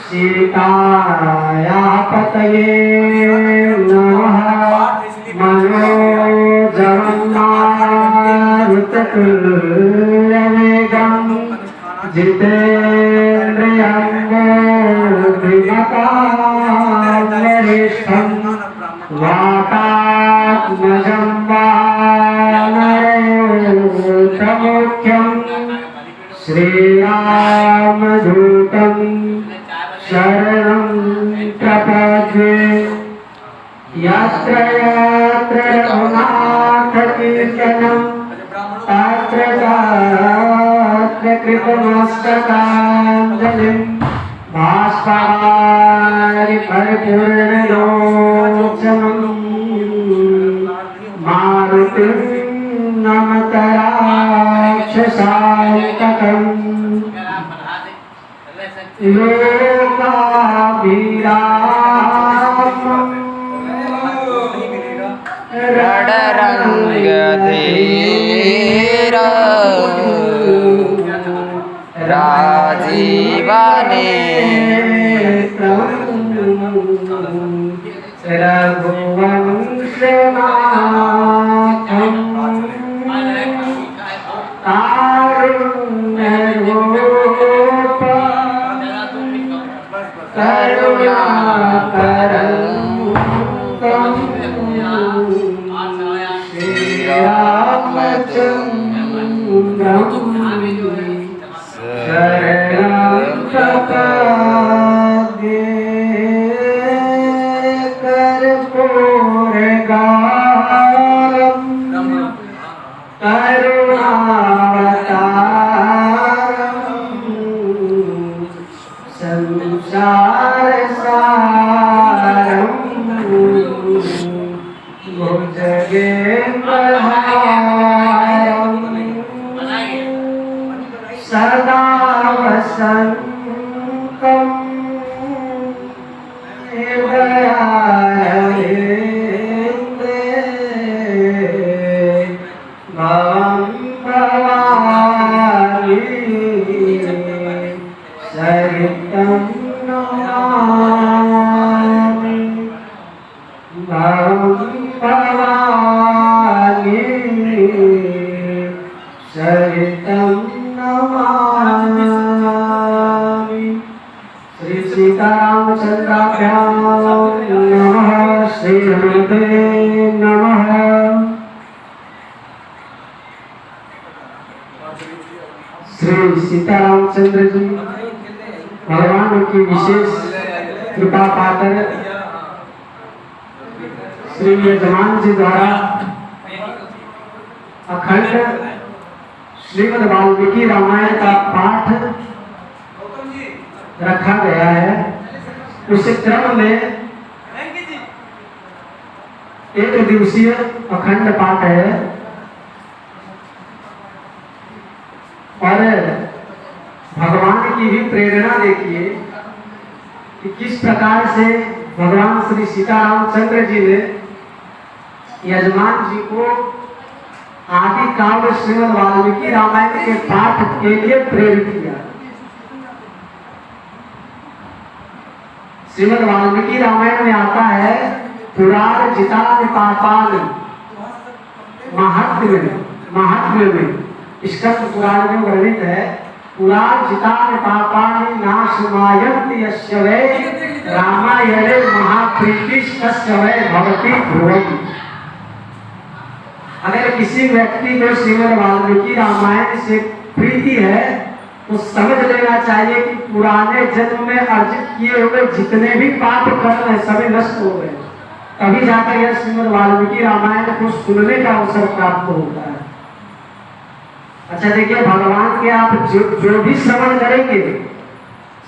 सीताया पतये नमः मनोजवन्मारुततुल्यवेगं जितेन्द्रियं वरिष्ठं वातात्मजं वानरयोतमुख्यं श्रीरामदूतं शरणं प्रपद्ये यत्र यत्र रघुनाथकीर्तनं तत्र तत्र कृतमस्तकाञ्जलिं बाष्पवारि परिपूर्णलोचनं मारुतिं नमत राक्षसान्तकम् लोकाभिरामम् रणरंगधीर राजीवनेत्रं रघुवंशनाथं कारुण्यरूप करुणाकरं शरणं प्रपद्ये कर्पूरगारं करुणावतारं संसारसारं भुजगेन्द्रहारं सदा वसन्तं हृदयारविन्दे भवं भवामि सहितं नमामि भवं भवामि सहितं नमामि। श्री सीतारामचंद्राभ्यां नमः। श्री हनुमते नमः। श्री सीतारामचंद्र जी भगवान की विशेष कृपा पाकर श्री यजमान जी द्वारा अखंड श्रीमद् वाल्मीकि रामायण का पाठ रखा गया है। उस क्रम में एक दिवसीय अखंड पाठ है और भगवान की भी प्रेरणा देखिए कि किस प्रकार से भगवान श्री सीतारामचंद्र जी ने यजमान जी को आदि काव्य श्रीमद् वाल्मीकि रामायण के पाठ के लिए प्रेरित किया। श्रीमद् वाल्मीकि रामायण में आता है पुराण जितान पापान महात्म्य में स्कंद पुराण में वर्णित है पुराण जितान पापानि नाशमायन्ति यस्य वै रामायणे महाप्रीतिस्तस्य वै भवति ध्रुवम्। अगर किसी व्यक्ति को श्रीमद् वाल्मीकि रामायण से प्रीति है तो समझ लेना चाहिए कि पुराने जन्म में अर्जित किए हुए जितने भी पाप कर्म हैं सभी नष्ट हो गए। तभी जाकर यह श्रीमद् वाल्मीकि रामायण को सुनने का अवसर प्राप्त होता है। अच्छा देखिए, भगवान के आप जो भी श्रवण करेंगे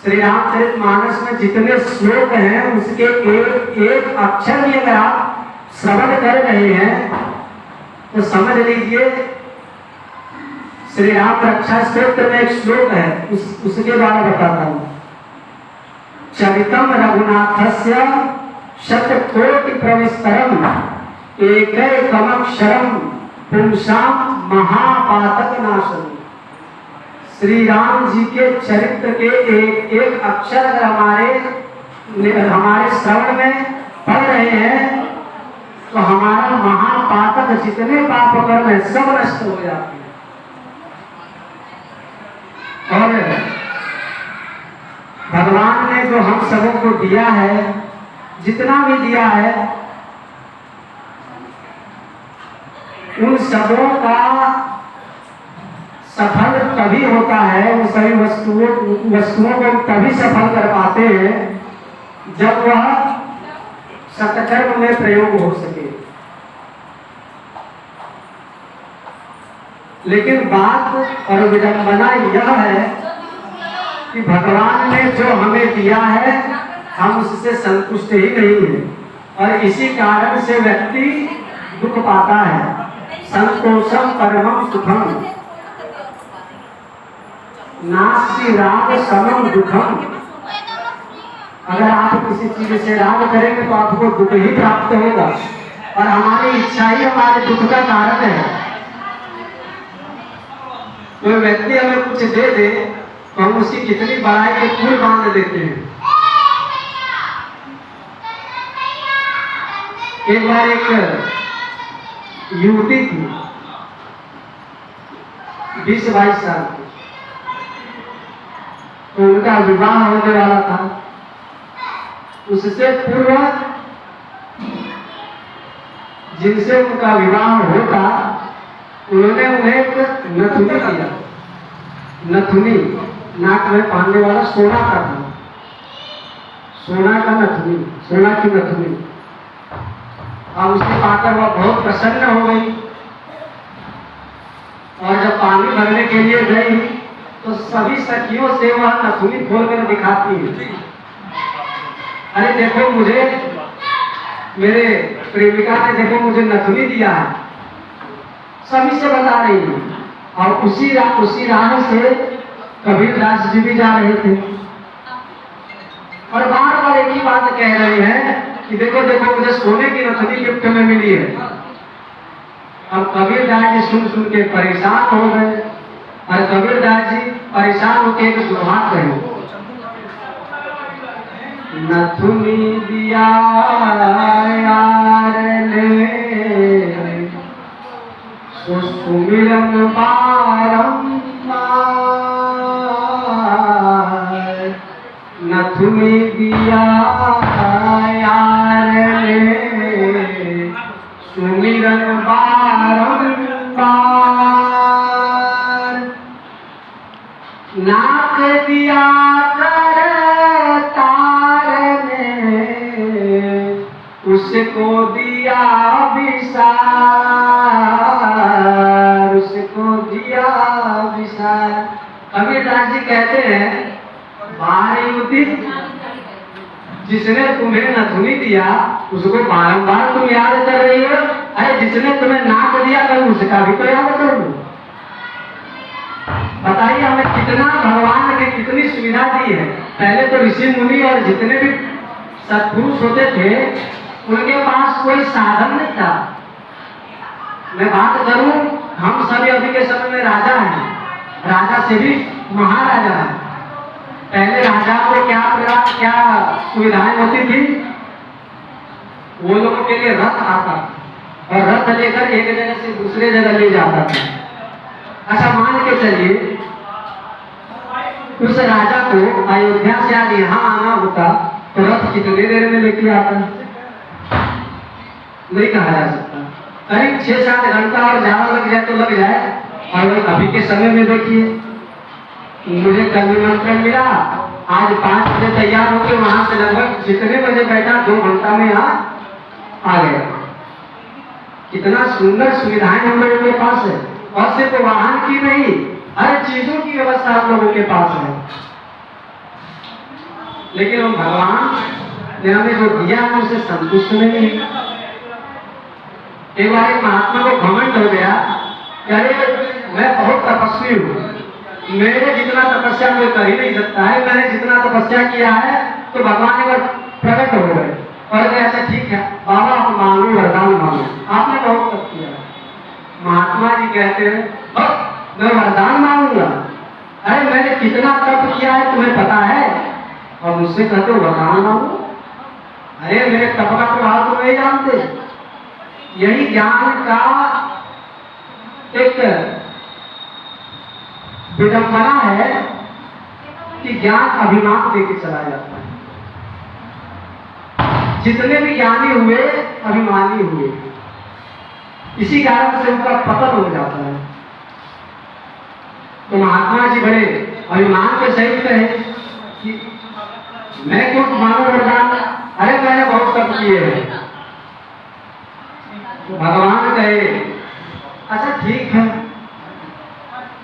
श्री रामचरितमानस में जितने श्लोक हैं उसके एक अक्षर भी अगर आप श्रवण कर रहे हैं तो समझ लीजिए श्री राम रक्षा स्तोत्र में एक श्लोक है, उसके द्वारा बताता हूं। चरितम रघुनाथस्य शतकोटि प्रविस्तरम एकैकमक्षरम पुंसाम महापातक नाशनम। श्री राम जी के चरित्र के एक एक अक्षर अगर हमारे श्रवण में पढ़ रहे हैं तो हमारा महापातक जितने पाप कर्म है सब नष्ट हो जाते हैं। और भगवान ने जो हम सबों को दिया है, जितना भी दिया है, उन सबों का सफल तभी होता है, उन सभी वस्तुओं को तभी सफल कर पाते हैं जब वह सत्कर्म में प्रयोग हो सके। लेकिन बात और विडंबना यह है कि भगवान ने जो हमें दिया है हम उससे संतुष्ट ही नहीं है, और इसी कारण से व्यक्ति दुख पाता है। संतोषम परमम सुखम नास्ति राग समम दुखम। अगर आप किसी चीज से राग करेंगे तो आपको दुख ही प्राप्त होगा, और हमारी इच्छा ही हमारे दुख का कारण है। कोई व्यक्ति हमें कुछ दे दे तो हम उसकी कितनी बड़ाई के फूल बांध देते हैं। एक बार एक युवती थी 20-22 साल की, तो उनका विवाह होने वाला था। उससे पूर्व जिनसे उनका विवाह होता उन्होंने उन्हें एक नथुनी दिया। नथुनी नाक में पहनने वाला सोना का था, सोना का नथुनी, सोना की नथुनी। और उसके पाकर वह बहुत प्रसन्न हो गई, और जब पानी भरने के लिए गई तो सभी सखियों से वह नथुनी खोल कर दिखाती है, अरे देखो मुझे, मेरे प्रेमिका ने देखो मुझे नथुनी दिया है, सभी से बता रही है। और उसी राह से कबीरदास जी भी जा रहे थे, और बार बार एक ही बात कह रहे हैं कि देखो देखो मुझे सोने की नथुनी गिफ्ट में मिली है। अब कबीरदास जी सुन सुन के परेशान हो गए, और कबीरदास जी परेशान होकर एक दोहा कहे, नथुनी दिया यार ने सुमिरन बारंबार, नथुनी दिया यार ने सुमिरन बारंबार, नाक दिया कर तार ने उसको दिया विसार, उसको दिया विसार। कबीरदास जी कहते हैं युवती, जिसने तुम्हें नथुनी दिया उसको बारंबार तुम याद कर रही हो, अरे जिसने तुम्हें नाक दिया कल उसका भी तो याद करो। बताइए हमें कितना भगवान ने कितनी सुविधा दी है। पहले तो ऋषि मुनि और जितने भी सत्पुरुष होते थे उनके पास कोई साधन नहीं था। मैं बात करूं, हम सभी अभी के समय में राजा हैं, राजा से भी महाराजा है। पहले राजा को क्या सुविधाएं होती थी, वो लोगों के लिए रथ आता और रथ लेकर एक जगह से दूसरे जगह ले जाता था। अच्छा मान के चलिए उस राजा को अयोध्या से आज यहाँ आना होता तो रथ कितने देर में लेके आता, नहीं कहा जा सकता। करीब 6-7 घंटा और ज्यादा लग जाए तो लग जाए। और अभी के समय में देखिए, मुझे कल निमंत्रण मिला, आज 5 बजे तैयार होकर वहां से लगभग जितने बजे बैठा 2 घंटा में यहाँ आ गया। कितना सुंदर सुविधाएं हम लोगों के पास है, और सिर्फ वाहन की नहीं, हर चीजों की व्यवस्था आप लोगों के पास है। लेकिन हम भगवान ने हमें जो दिया है उससे संतुष्ट नहीं है। एक बार एक महात्मा को घमंड हो गया, अरे मैं बहुत तपस्वी हूँ, मेरे जितना तपस्या कोई कर ही नहीं सकता है, मैंने जितना तपस्या किया है तो भगवान एक बार प्रकट हो गए और ऐसा ठीक है बाबा आप मांगो, वरदान मांगो, आपने बहुत तप किया। महात्मा जी कहते हैं मैं वरदान मांगूंगा, अरे मैंने कितना तप किया है तुम्हें पता है? और मुझसे कहते हो बताओ ना वो। अरे मेरे तप का प्रभाव तुम नहीं जानते। यही ज्ञान का एक विडंबना है कि ज्ञान अभिमान देके चला जाता है। जितने भी ज्ञानी हुए अभिमानी हुए, इसी कारण से उनका पतन हो जाता है। तो महात्मा जी बड़े अभिमान के सहित कहे कि मैं क्यों मानो वरदान, अरे मैंने बहुत तप किए हैं। तो भगवान कहे अच्छा ठीक है।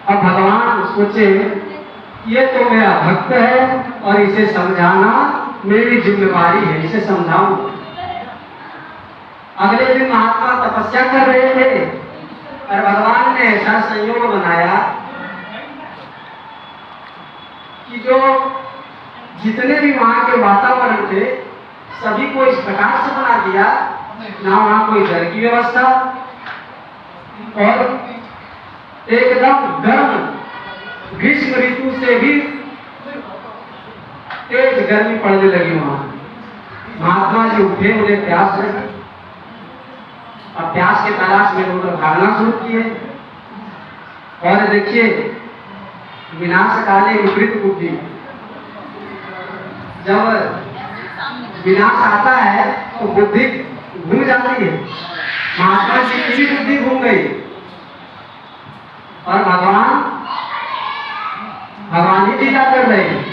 अब भगवान सोचे ये तो मेरा भक्त है और इसे समझाना मेरी जिम्मेवारी है, इसे समझाऊं। अगले दिन महात्मा तपस्या कर रहे थे और भगवान ने ऐसा संयोग बनाया कि जो जितने भी वहां के वातावरण थे सभी को इस प्रकार से बना दिया, ना वहां कोई जल की व्यवस्था और एकदम गर्म ग्रीष्म ऋतु से भी तेज गर्मी पड़ने लगी वहां। महात्मा जी उठे, उन्हें प्यास लगी। अब प्यास के तलाश में उन्होंने भागना शुरू किए। और देखिए विनाश काले विपरीत बुद्धि, जब विनाश आता है तो बुद्धि घूम जाती है। महात्मा जी की भी बुद्धि घूम गई और भगवान ही लीला कर रहे हैं।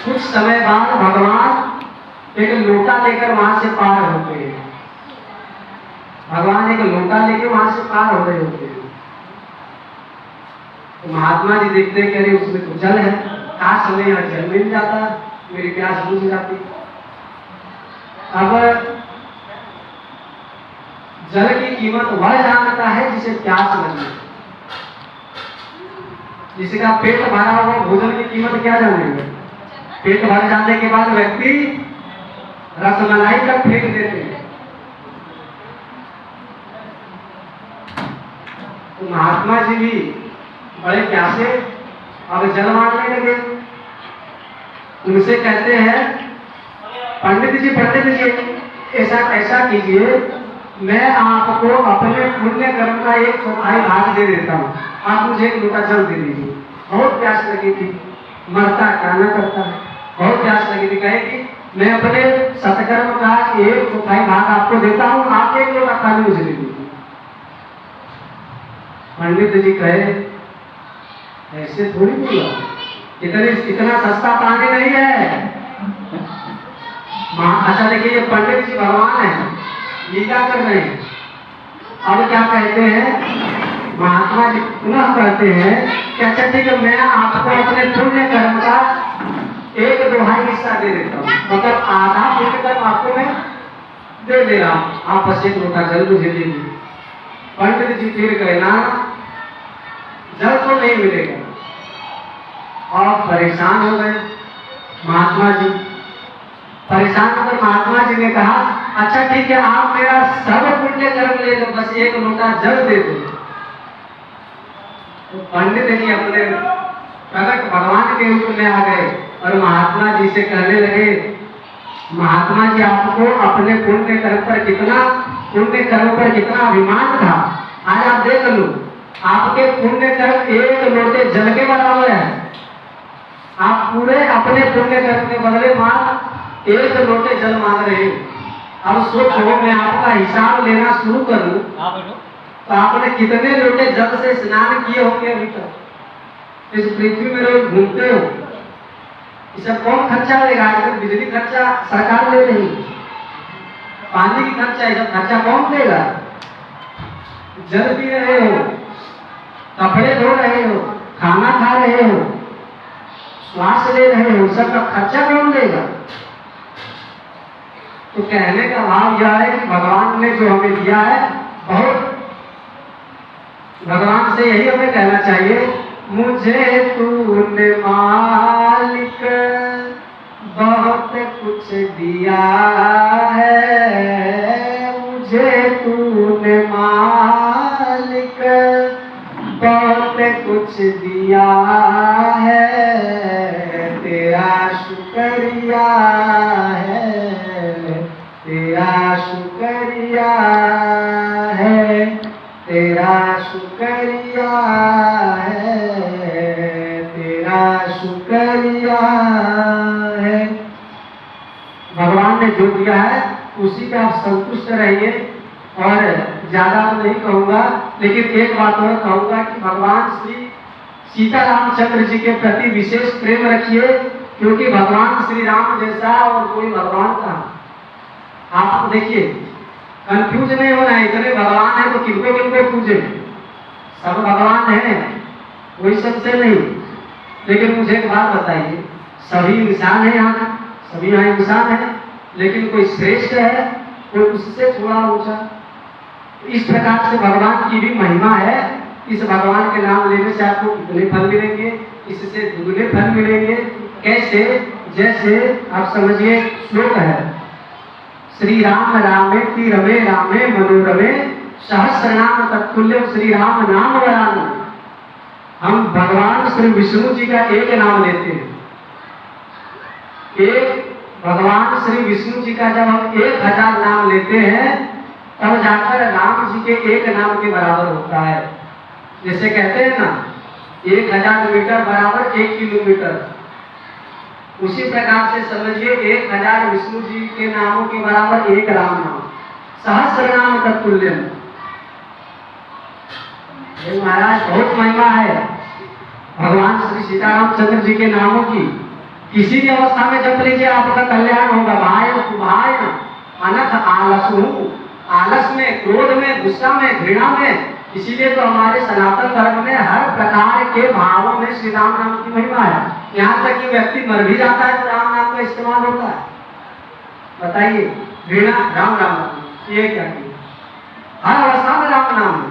कुछ समय बाद भगवान एक लोटा लेकर वहां से पार हो गए। भगवान एक लोटा लेकर वहां से पार हो रहे होते हैं। तो महात्मा जी देखते हैं, कह रहे उसमें तो जल है, काश हमें यहाँ जल मिल जाता, मेरी प्यास बुझ जाती। अब जल की कीमत वह जानता है जिसे प्यास लगी। जिसका पेट भरा हुआ भोजन की कीमत क्या जानेगा? पेट भर जाने के बाद व्यक्ति रसमलाई तक फेंक देते हैं। तो महात्मा जी भी बड़े प्यासे अब जल मांगने लगे। उनसे कहते हैं पंडित जी ऐसा कीजिए, मैं आपको अपने पुण्य कर्म का 1/4 भाग दे देता हूँ, आप मुझे एक लोटा जल दे दीजिए। बहुत प्यास लगी थी, मरता क्या न करता है, बहुत प्यास लगी थी। कहे कि मैं अपने सत्कर्म का 1/4 भाग आपको देता हूँ, आप एक लोटा पानी मुझे दे दीजिए। पंडित जी कहे ऐसे थोड़ी बोला, इतना सस्ता पानी नहीं है। अच्छा देखिए ये पंडित जी भगवान है, लीला कर रहे हैं। अब क्या कहते हैं महात्मा जी, पुनः कहते हैं कि अच्छा ठीक है, मैं आपको अपने पुण्य कर्म का 1/2 हिस्सा दे देता हूँ, मतलब आधा पुण्य कर्म आपको मैं दे दे रहा हूँ, आप बस एक लोटा जल मुझे दे दीजिए। पंडित जी फिर कहे ना, जल तो नहीं मिलेगा। और परेशान हो गए महात्मा जी। परेशान होकर महात्मा जी ने कहा अच्छा ठीक है, आप मेरा सर्व पुण्य कर्म ले लो, बस एक लोटा जल दे दो। तो पंडित जी अपने प्रकट भगवान के रूप में आ गए और महात्मा जी से कहने लगे, महात्मा जी आपको अपने पुण्य कर्म पर कितना अभिमान था, आज आप देख लो आपके पुण्य कर्म 1 लोटे जल के बराबर है। आप पूरे अपने पुण्य कर्म के बदले मात्र 1 लोटे जल मांग रहे हो। अब सोचो मैं आपका हिसाब लेना शुरू करूं तो आपने कितने लोटे जल से स्नान किए होंगे अभी तक? इस पृथ्वी में रोज घूमते हो, इसे कौन खर्चा लेगा? आजकल बिजली खर्चा सरकार ले रही, पानी की खर्चा, ये खर्चा कौन देगा? जल पी रहे हो, कपड़े धो रहे हो, खाना खा रहे हो, श्वास ले रहे हो, सबका खर्चा कौन देगा? तो कहने का भाव यह है कि भगवान ने जो हमें दिया है बहुत, भगवान से यही हमें कहना चाहिए, मुझे तूने मालिक बहुत कुछ दिया है, मुझे तूने मालिक बहुत कुछ शुक्रिया है, तेरा शुक्रिया है, तेरा शुक्रिया है, तेरा शुक्रिया है, तेरा शुक्रिया है। भगवान ने जो दिया है उसी पे आप संतुष्ट रहिए। और ज्यादा तो नहीं कहूँगा, लेकिन एक बात और कहूँगा कि भगवान श्री सीता रामचंद्र जी के प्रति विशेष प्रेम रखिए, क्योंकि भगवान श्री राम जैसा और कोई भगवान कहाँ। आप देखिए, कंफ्यूज नहीं होना है, इतने भगवान है तो किनको किनको पूजे, सब भगवान है, कोई सबसे नहीं। लेकिन मुझे एक बात बताइए, सभी इंसान है यहाँ, सभी यहाँ इंसान है, लेकिन कोई श्रेष्ठ है, कोई उससे थोड़ा ऊंचा। इस प्रकार से भगवान की भी महिमा है। इस भगवान के नाम लेने से आपको कितने फल मिलेंगे, इससे दुगने फल मिलेंगे। कैसे? जैसे आप समझिए, श्लोक है, श्री राम रामेति रमे रामे मनोरमे सहस्रनाम तत्तुल्यम श्री राम नाम वरानन। हम भगवान श्री विष्णु जी का एक नाम लेते हैं, एक भगवान श्री विष्णु जी का जब हम 1000 नाम लेते हैं तब जाकर राम जी के एक नाम के बराबर होता है। जैसे कहते हैं ना, 1000 मीटर बराबर 1 किलोमीटर, उसी प्रकार से समझिए 1000 विष्णु जी के नामों के बराबर एक राम नाम, सहस्र नाम तत्तुल्यम। महाराज बहुत महिमा है भगवान श्री सीतारामचंद्र जी के नामों की। किसी भी अवस्था में जप लीजिए, आपका कल्याण होगा। भाई भाई अनथ आलसु, आलस में, क्रोध में, गुस्सा में, घृणा में। इसीलिए तो हमारे सनातन धर्म में हर प्रकार के भावों में श्री राम नाम की महिमा है। यहाँ तक कि व्यक्ति मर भी जाता है तो राम नाम का इस्तेमाल होता है। बताइए, घृणा राम राम, ये क्या किया? हर अवस्था में राम नाम है।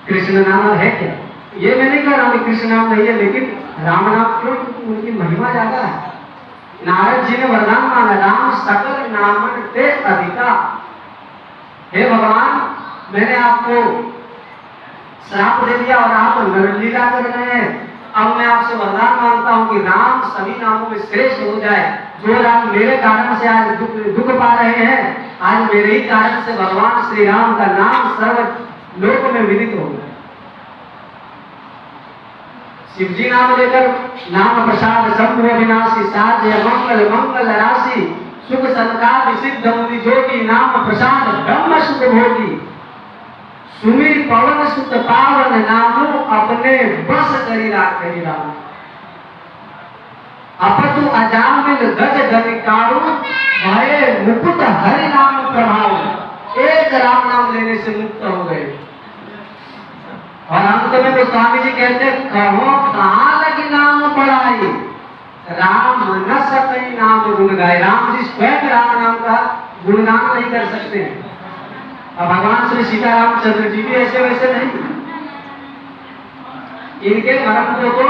कृष्ण नाम है क्या? ये मैं नहीं कह रहा हूँ कृष्ण नाम नहीं है, लेकिन राम नाम क्यों? क्योंकि उनकी महिमा ज्यादा है। नारद जी ने वरदान मांगा, राम सकल नामन ते अधिका। हे भगवान, मैंने आपको श्राप दे दिया और आप नरलीला कर रहे हैं। अब मैं आपसे वरदान मांगता हूँ कि राम सभी नामों में श्रेष्ठ हो जाए। जो राम मेरे कारण से आज दुख पा रहे हैं, आज मेरे ही कारण से भगवान श्री राम का नाम सर्व लोक में विदित हो गया। शिव जी नाम लेकर नाम प्रसाद शंभु विनाशी, साध्य मंगल मंगल राशि, सुख संकार सिद्ध मुनि जोगी, नाम प्रसाद ब्रह्म सुख भोगी। सुमिर पवन सुत पावन नामो, अपने बस करी राखी राम। अपतु अजामिल गज गविकारू, भय मुकुट हरि नाम प्रभाव। एक राम नाम लेने से मुक्त हो गए। और अंत में तो स्वामी जी कहते हैं, कहो कहाँ लगी नाम पढ़ाई, राम न सकई नाम गुण गाए। राम जी स्वयं राम नाम का गुणगान नहीं कर सकते। अब भगवान श्री सीतारामचंद्र जी भी ऐसे वैसे नहीं। इनके मरम को तो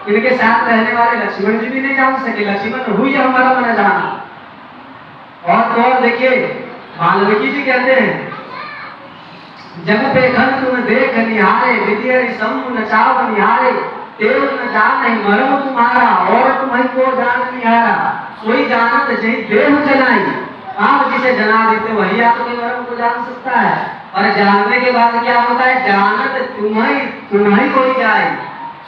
इनके साथ रहने वाले लक्ष्मण जी भी नहीं जान सके। लक्ष्मण हुई हमारा मन जाना। और तो और देखिए, वाल्मीकि जी कहते हैं, जब पेखन तुम देख निहारे, विद्य समूह नचाव निहारे, तेल न जान नहीं मरम तुम्हारा, और तुम्हें को जान निहारा। सोई जानत जही देव जनाई। आप जिसे जना देते वही आपके मरम को जान सकता है। और जानने के बाद क्या होता है? जानत तुम्हें कोई जाए।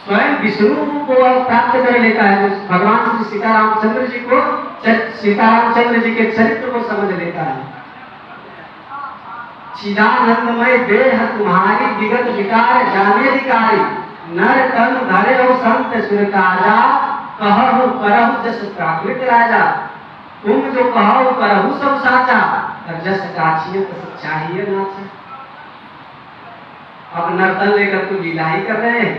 स्वयं विष्णु को प्राप्त कर लेता है। भगवान श्री सीतारामचंद्र जी को, सीतारामचंद्र जी के चरित्र को समझ लेता है। चिदानंदमय देह तुम्हारी, विगत विकार जाने अधिकारी। नर तन धरे हो संत सुर काजा, कहु करहु जस प्राकृत राजा। तुम जो कहो करहु सब साचा, और जस काछिए तस चाहिए नाचा। अब नर्तन लेकर तो लीला ही कर रहे हैं।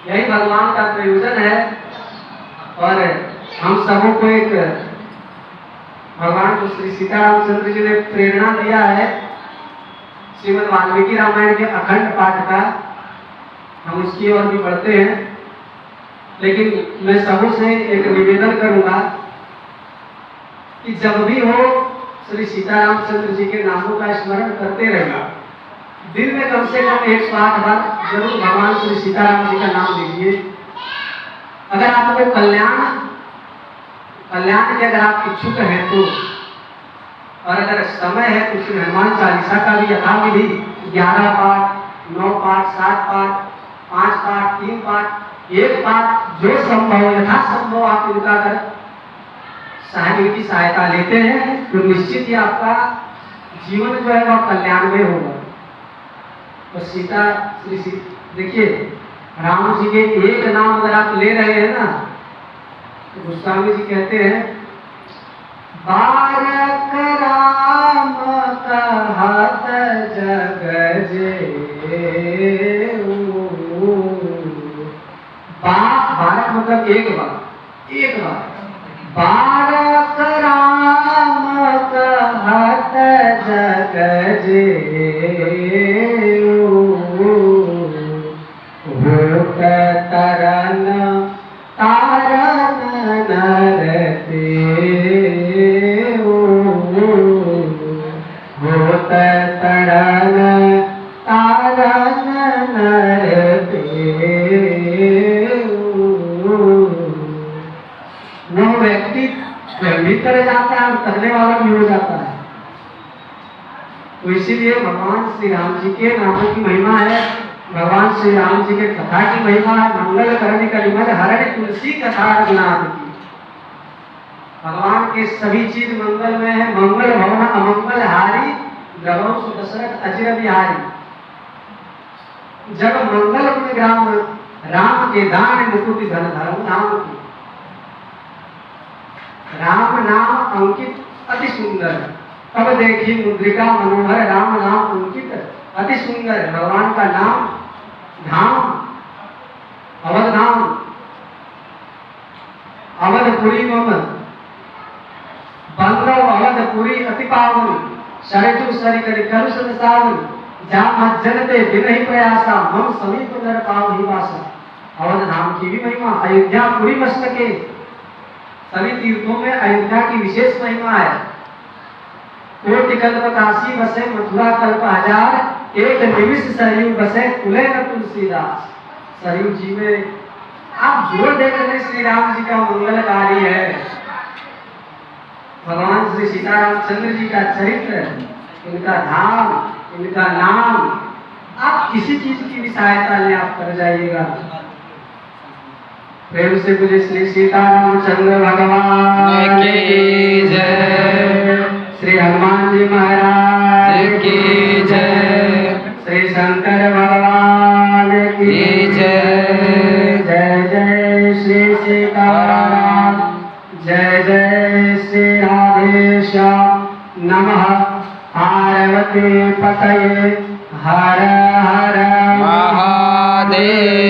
यही भगवान का प्रयोजन है। और हम सबों को एक भगवान को श्री सीतारामचंद्र जी ने प्रेरणा दिया है श्रीमद् वाल्मीकि रामायण के अखंड पाठ का। हम उसकी ओर भी बढ़ते हैं, लेकिन मैं सबों से एक निवेदन करूंगा कि जब भी हो श्री सीतारामचंद्र जी के नामों का स्मरण करते रहना। दिन में कम से कम 108 बार जरूर भगवान श्री सीताराम जी का नाम लीजिए। अगर आपको कल्याण के अगर आप इच्छुक हैं तो, और अगर समय है तो श्री हनुमान चालीसा का भी यथाविधि 11 पाठ, 9 पाठ, 7 पाठ, 5 पाठ, 3 पाठ, 1 पाठ, जो संभव यथासंभव आप इनका अगर की सहायता लेते हैं तो निश्चित ही आपका जीवन जो है वह कल्याणमय होगा। तो देखिए राम जी के एक नाम अगर आप ले रहे हैं ना, तो गोस्वामी जी कहते हैं बारक राम कहत जग जेऊ। बारक मतलब एक बार बारक राम कहत जग जेऊ। होत तरन तारन नर देऊ। होत तरन तारन नर देऊ। वो व्यक्ति भीतर जाता है और करने वाला भी हो जाता है। तो इसीलिए भगवान श्री राम जी के नामों की महिमा है, भगवान श्री राम जी के कथा की महिमा है। मंगल करने का निमन हरण तुलसी कथा रघुनाथ की। भगवान के सभी चीज मंगल में है। मंगल भवन अमंगल हारी गवौ दशरथ अजर बिहारी। जब मंगल ग्राम राम के दान मुकुट धन धर्म धाम की। राम नाम अंकित अति सुंदर, तब देखी मुद्रिका मनोहर। राम नाम अंकित अति सुंदर। भगवान का नाम धाम अवध धाम, अवधपुरी मम बंदव अवधपुरी अति पावन। शरतु सरि करि करु संसावन। जा मज्जनते बिनहि प्रयासा मम समीप नर पावहि वासा। अवध धाम की भी महिमा। अयोध्या पुरी मस्तके। सभी तीर्थों में अयोध्या की विशेष महिमा है। कोटि कल्प काशी बसे मथुरा कल्प हजार। एक निमिष सरयू बसे कुले न तुलसीदास। सरयू जी में आप जोर देकर श्री राम जी का मंगलकारी है। भगवान श्री सीताराम चंद्र जी का चरित्र, इनका धाम, इनका नाम, आप किसी चीज की भी सहायता ले आप कर जाइएगा। प्रेम से बोले श्री सीतारामचंद्र भगवान की जय। श्री हनुमान जी महाराज की जय। श्री शंकर भगवान की जय। जय जय श्री सीताराम। जय जय श्री राधेश्याम। नमः पार्वती पतये हर हर महादेव।